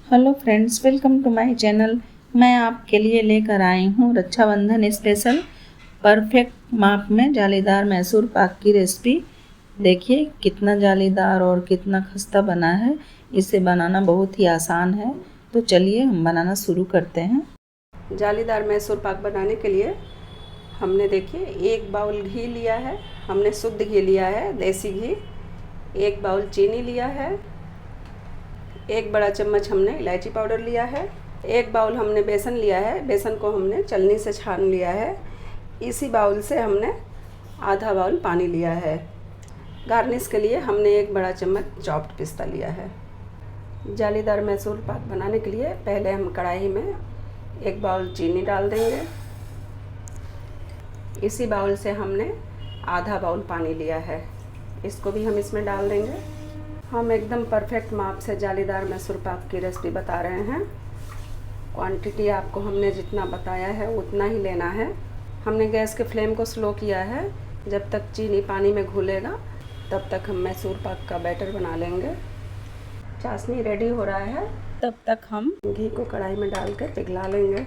Hello friends, welcome to my channel. मैं आपके लिए लेकर आई हूँ रक्षाबंधन स्पेशल परफेक्ट माप में जालीदार मैसूर पाक की रेसिपी। देखिए कितना जालीदार और कितना खस्ता बना है। इसे बनाना बहुत ही आसान है, तो चलिए हम बनाना शुरू करते हैं। जालीदार मैसूर पाक बनाने के लिए हमने देखिए 1 बाउल घी लिया है। हमने शुद्ध घी लिया है, देसी घी। 1 बाउल चीनी लिया है। 1 बड़ा चम्मच हमने इलायची पाउडर लिया है। 1 बाउल हमने बेसन लिया है। बेसन को हमने छलनी से छान लिया है। इसी बाउल से हमने आधा बाउल पानी लिया है। गार्निश के लिए हमने 1 बड़ा चम्मच चॉप्ड पिस्ता लिया है। जालीदार मैसूर पाक बनाने के लिए पहले हम कढ़ाई में 1 बाउल चीनी डाल देंगे। इसी बाउल से हमने आधा बाउल पानी लिया है, इसको भी हम इसमें डाल देंगे। हम एकदम परफेक्ट माप से जालीदार मैसूर पाक की रेसिपी बता रहे हैं। क्वांटिटी आपको हमने जितना बताया है उतना ही लेना है। हमने गैस के फ्लेम को स्लो किया है। जब तक चीनी पानी में घुलेगा तब तक हम मैसूर पाक का बैटर बना लेंगे। चाशनी रेडी हो रहा है, तब तक हम घी को कढ़ाई में डाल कर पिघला लेंगे।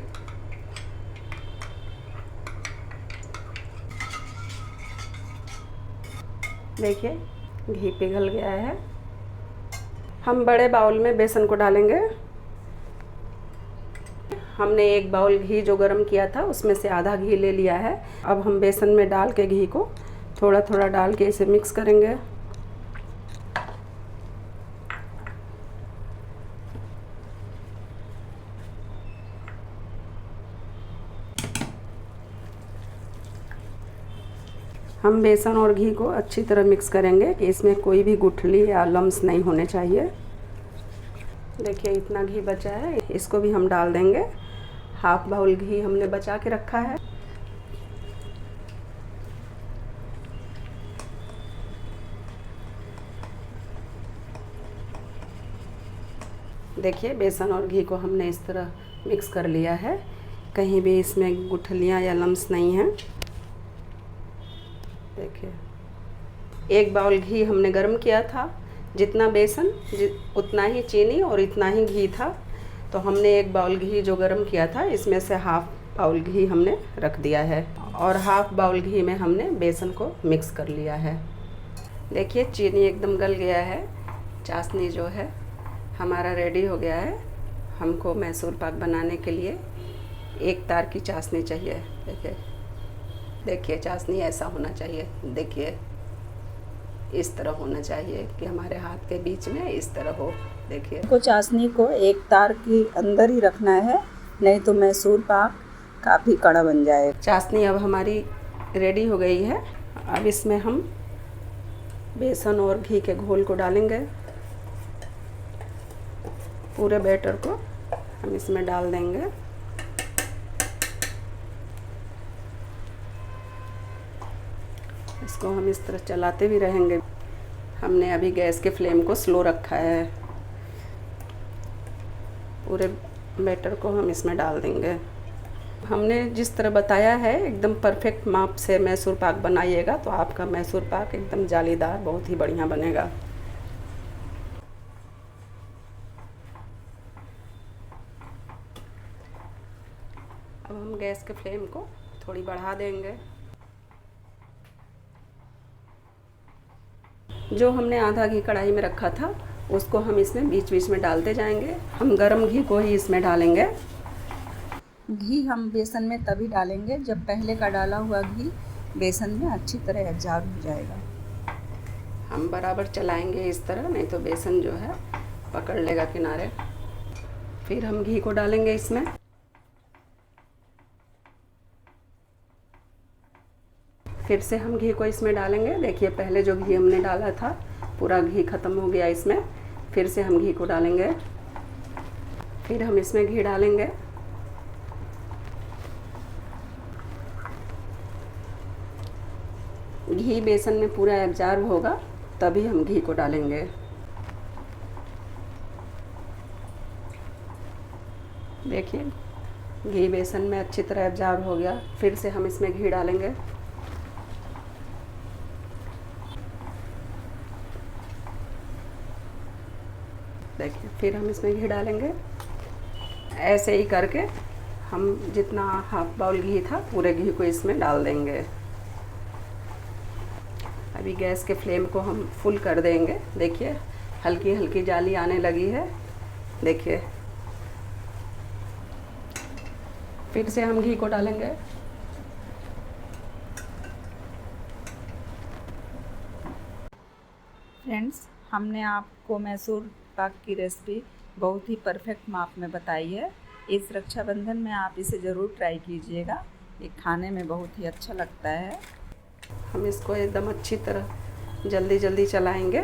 देखिए घी पिघल गया है। हम बड़े बाउल में बेसन को डालेंगे। हमने 1 बाउल घी जो गरम किया था उसमें से आधा घी ले लिया है। अब हम बेसन में डाल के घी को थोड़ा थोड़ा डाल के इसे मिक्स करेंगे। हम बेसन और घी को अच्छी तरह मिक्स करेंगे कि इसमें कोई भी गुठली या लम्स नहीं होने चाहिए। देखिए इतना घी बचा है, इसको भी हम डाल देंगे। हाफ बाउल घी हमने बचा के रखा है। देखिए बेसन और घी को हमने इस तरह मिक्स कर लिया है, कहीं भी इसमें गुठलियाँ या लम्स नहीं हैं। देखिए 1 बाउल घी हमने गरम किया था। जितना बेसन उतना ही चीनी और इतना ही घी था, तो हमने 1 बाउल घी जो गरम किया था इसमें से हाफ बाउल घी हमने रख दिया है और हाफ बाउल घी में हमने बेसन को मिक्स कर लिया है। देखिए चीनी एकदम गल गया है। चाशनी जो है हमारा रेडी हो गया है। हमको मैसूर पाक बनाने के लिए 1 तार की चाशनी चाहिए। देखिए चाशनी ऐसा होना चाहिए। देखिए इस तरह होना चाहिए कि हमारे हाथ के बीच में इस तरह हो। देखिए को चाशनी को 1 तार के अंदर ही रखना है, नहीं तो मैसूर पाक काफ़ी कड़ा बन जाएगा। चाशनी अब हमारी रेडी हो गई है। अब इसमें हम बेसन और घी के घोल को डालेंगे। पूरे बैटर को हम इसमें डाल देंगे। इसको हम इस तरह चलाते भी रहेंगे। हमने अभी गैस के फ्लेम को स्लो रखा है। पूरे बैटर को हम इसमें डाल देंगे। हमने जिस तरह बताया है एकदम परफेक्ट माप से मैसूर पाक बनाइएगा तो आपका मैसूर पाक एकदम जालीदार बहुत ही बढ़िया बनेगा। अब हम गैस के फ्लेम को थोड़ी बढ़ा देंगे। जो हमने आधा घी कढ़ाई में रखा था उसको हम इसमें बीच बीच में डालते जाएंगे। हम गरम घी को ही इसमें डालेंगे। घी हम बेसन में तभी डालेंगे जब पहले का डाला हुआ घी बेसन में अच्छी तरह एब्जॉर्ब हो जाएगा। हम बराबर चलाएंगे इस तरह, नहीं तो बेसन जो है पकड़ लेगा किनारे। फिर हम घी को डालेंगे इसमें। फिर से हम घी को इसमें डालेंगे। देखिए पहले जो घी हमने डाला था पूरा घी ख़त्म हो गया इसमें। फिर से हम घी को डालेंगे। फिर हम इसमें घी डालेंगे। घी बेसन में पूरा एब्जॉर्ब होगा तभी हम घी को डालेंगे। देखिए घी बेसन में अच्छी तरह एब्जॉर्ब हो गया। फिर से हम इसमें घी डालेंगे। देखिए फिर हम इसमें घी डालेंगे। ऐसे ही करके हम जितना हाफ बाउल घी था पूरे घी को इसमें डाल देंगे। अभी गैस के फ्लेम को हम फुल कर देंगे। देखिए हल्की हल्की जाली आने लगी है। देखिए फिर से हम घी को डालेंगे। फ्रेंड्स, हमने आपको मैसूर पाक की रेसिपी बहुत ही परफेक्ट माप में बताई है। इस रक्षाबंधन में आप इसे ज़रूर ट्राई कीजिएगा। ये खाने में बहुत ही अच्छा लगता है। हम इसको एकदम अच्छी तरह जल्दी जल्दी चलाएंगे,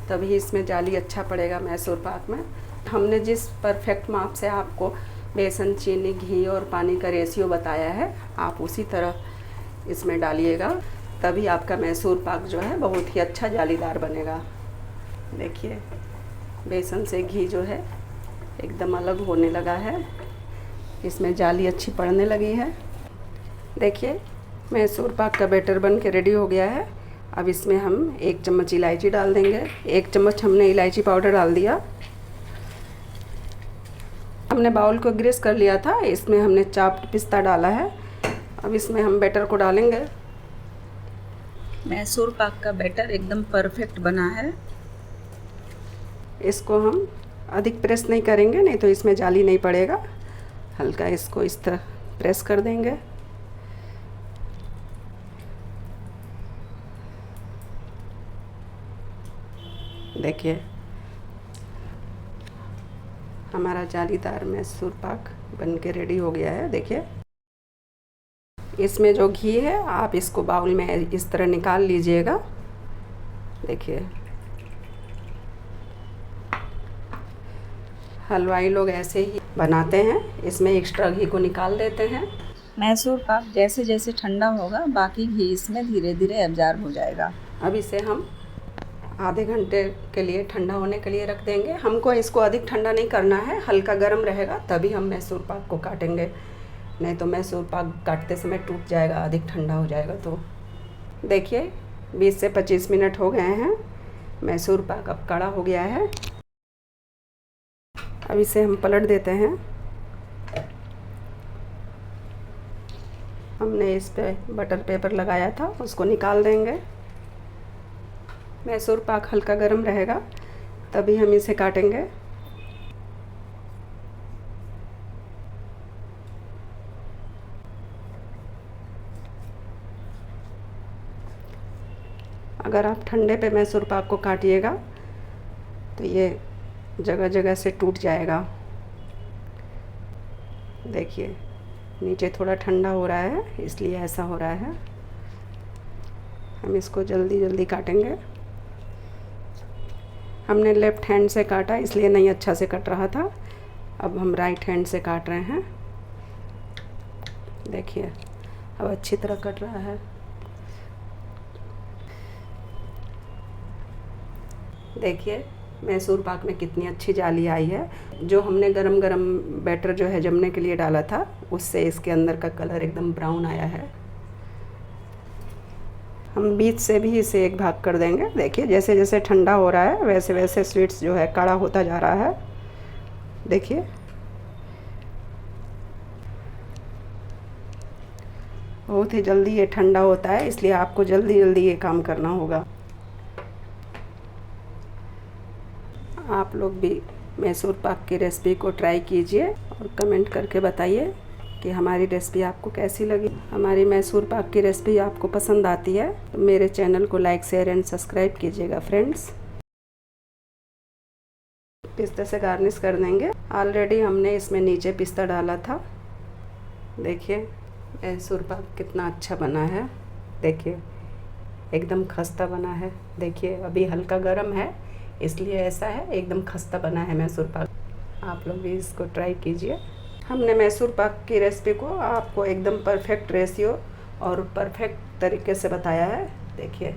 तभी इसमें जाली अच्छा पड़ेगा मैसूर पाक में। हमने जिस परफेक्ट माप से आपको बेसन, चीनी, घी और पानी का रेशियो बताया है, आप उसी तरह इसमें डालिएगा, तभी आपका मैसूर पाक जो है बहुत ही अच्छा जालीदार बनेगा। देखिए बेसन से घी जो है एकदम अलग होने लगा है, इसमें जाली अच्छी पड़ने लगी है। देखिए मैसूर पाक का बैटर बन के रेडी हो गया है। अब इसमें हम 1 चम्मच इलायची डाल देंगे। 1 चम्मच हमने इलायची पाउडर डाल दिया। हमने बाउल को ग्रीस कर लिया था, इसमें हमने चाप्ड पिस्ता डाला है। अब इसमें हम बैटर को डालेंगे। मैसूर पाक का बैटर एकदम परफेक्ट बना है। इसको हम अधिक प्रेस नहीं करेंगे, नहीं तो इसमें जाली नहीं पड़ेगा। हल्का इसको इस तरह प्रेस कर देंगे। देखिए हमारा जालीदार मैसूर पाक बन के रेडी हो गया है। देखिए इसमें जो घी है आप इसको बाउल में इस तरह निकाल लीजिएगा। देखिए हलवाई लोग ऐसे ही बनाते हैं, इसमें एक्स्ट्रा घी को निकाल देते हैं। मैसूर पाक जैसे जैसे ठंडा होगा बाकी घी इसमें धीरे धीरे एब्जॉर्ब हो जाएगा। अब इसे हम आधे घंटे के लिए ठंडा होने के लिए रख देंगे। हमको इसको अधिक ठंडा नहीं करना है, हल्का गर्म रहेगा तभी हम मैसूर पाक को काटेंगे, नहीं तो मैसूर पाक काटते समय टूट जाएगा, अधिक ठंडा हो जाएगा तो। देखिए 20 से 25 मिनट हो गए हैं, मैसूर पाक अब कड़ा हो गया है। अब इसे हम पलट देते हैं। हमने इस पे बटर पेपर लगाया था उसको निकाल देंगे। मैसूर पाक हल्का गर्म रहेगा तभी हम इसे काटेंगे। अगर आप ठंडे पे मैसूर पाक को काटिएगा तो ये जगह जगह से टूट जाएगा। देखिए नीचे थोड़ा ठंडा हो रहा है इसलिए ऐसा हो रहा है। हम इसको जल्दी जल्दी काटेंगे। हमने लेफ़्ट हैंड से काटा इसलिए नहीं अच्छा से कट रहा था, अब हम राइट हैंड से काट रहे हैं। देखिए अब अच्छी तरह कट रहा है। देखिए मैसूर पाक में कितनी अच्छी जाली आई है। जो हमने गरम गरम बैटर जो है जमने के लिए डाला था उससे इसके अंदर का कलर एकदम ब्राउन आया है। हम बीच से भी इसे एक भाग कर देंगे। देखिए जैसे जैसे ठंडा हो रहा है वैसे वैसे स्वीट्स जो है कड़ा होता जा रहा है। देखिए बहुत ही जल्दी ये ठंडा होता है, इसलिए आपको जल्दी जल्दी ये काम करना होगा। आप लोग भी मैसूर पाक की रेसिपी को ट्राई कीजिए और कमेंट करके बताइए कि हमारी रेसिपी आपको कैसी लगी। हमारी मैसूर पाक की रेसिपी आपको पसंद आती है तो मेरे चैनल को लाइक, शेयर एंड सब्सक्राइब कीजिएगा फ्रेंड्स। पिस्ते से गार्निश कर देंगे। ऑलरेडी हमने इसमें नीचे पिस्ता डाला था। देखिए मैसूर पाक कितना अच्छा बना है। देखिए एकदम खस्ता बना है। देखिए अभी हल्का गर्म है इसलिए ऐसा है, एकदम खस्ता बना है मैसूर पाक। आप लोग भी इसको ट्राई कीजिए। हमने मैसूर पाक की रेसिपी को आपको एकदम परफेक्ट रेशियो और परफेक्ट तरीके से बताया है। देखिए